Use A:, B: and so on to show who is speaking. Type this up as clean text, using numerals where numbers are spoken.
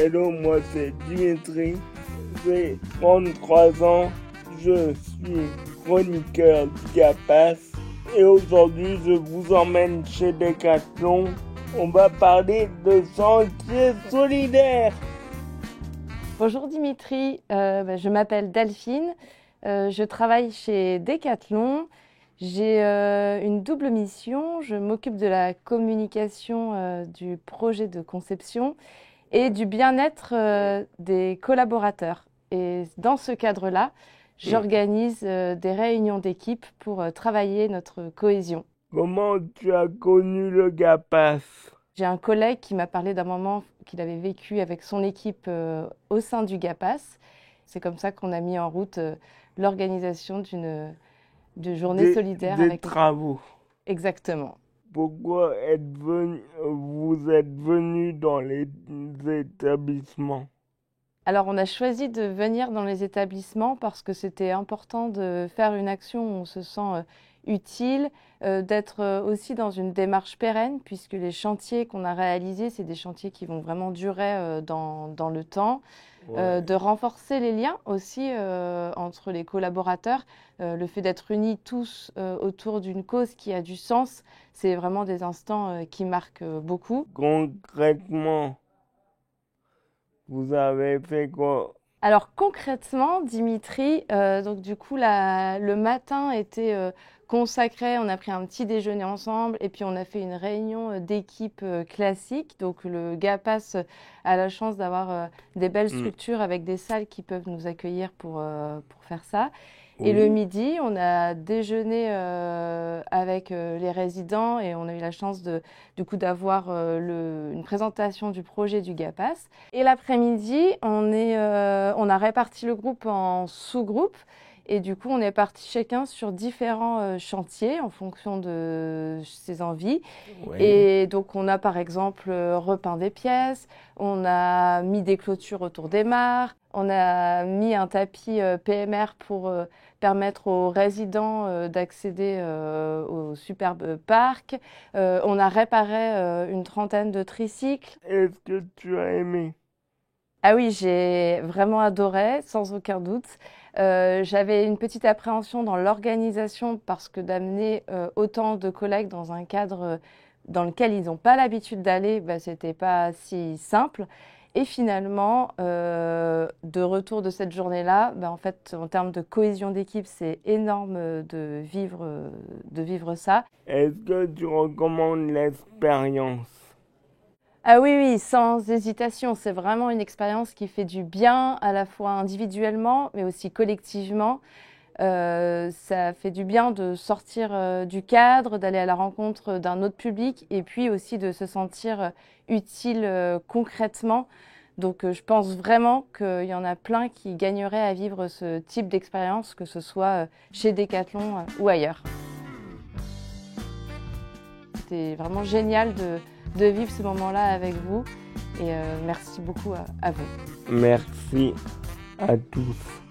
A: Hello, moi c'est Dimitri, j'ai 33 ans, je suis chroniqueur du GAPAS et aujourd'hui je vous emmène chez Decathlon. On va parler de chantier solidaire.
B: Bonjour Dimitri, je m'appelle Delphine, je travaille chez Decathlon. J'ai une double mission, je m'occupe de la communication du projet de conception et du bien-être des collaborateurs. Et dans ce cadre-là, j'organise des réunions d'équipe pour travailler notre cohésion.
A: Comment tu as connu le GAPAS?
B: J'ai un collègue qui m'a parlé d'un moment qu'il avait vécu avec son équipe au sein du GAPAS. C'est comme ça qu'on a mis en route l'organisation de journées solidaires
A: des
B: avec
A: travaux.
B: Exactement.
A: Pourquoi vous êtes venu dans les établissements?
B: Alors, on a choisi de venir dans les établissements parce que c'était important de faire une action où on se sent utile, d'être aussi dans une démarche pérenne, puisque les chantiers qu'on a réalisés, c'est des chantiers qui vont vraiment durer dans le temps.
A: Ouais.
B: De renforcer les liens aussi entre les collaborateurs. Le fait d'être unis tous autour d'une cause qui a du sens, c'est vraiment des instants qui marquent beaucoup.
A: Concrètement, vous avez fait quoi?
B: Alors concrètement, Dimitri, donc du coup le matin était consacré, on a pris un petit déjeuner ensemble et puis on a fait une réunion d'équipe classique. Donc le GAPAS a la chance d'avoir des belles structures avec des salles qui peuvent nous accueillir pour faire ça. Et le midi, on a déjeuné avec les résidents et on a eu la chance du coup d'avoir une présentation du projet du GAPAS. Et l'après-midi, on a réparti le groupe en sous-groupes et du coup, on est parti chacun sur différents chantiers en fonction de ses envies.
A: Ouais.
B: Et donc, on a par exemple repeint des pièces, on a mis des clôtures autour des mares, on a mis un tapis PMR pour permettre aux résidents d'accéder au superbe parc. On a réparé une trentaine de tricycles.
A: Est-ce que tu as aimé?
B: Ah oui, j'ai vraiment adoré, sans aucun doute. J'avais une petite appréhension dans l'organisation parce que d'amener autant de collègues dans un cadre dans lequel ils n'ont pas l'habitude d'aller, c'était pas si simple. Et finalement, de retour de cette journée-là, en fait, en termes de cohésion d'équipe, c'est énorme de vivre ça.
A: Est-ce que tu recommandes l'expérience?
B: Ah oui, oui, sans hésitation. C'est vraiment une expérience qui fait du bien à la fois individuellement, mais aussi collectivement. Ça fait du bien de sortir du cadre, d'aller à la rencontre d'un autre public et puis aussi de se sentir utile concrètement. Donc je pense vraiment qu'il y en a plein qui gagneraient à vivre ce type d'expérience, que ce soit chez Decathlon ou ailleurs. C'était vraiment génial de vivre ce moment-là avec vous et merci beaucoup à vous.
A: Merci à tous.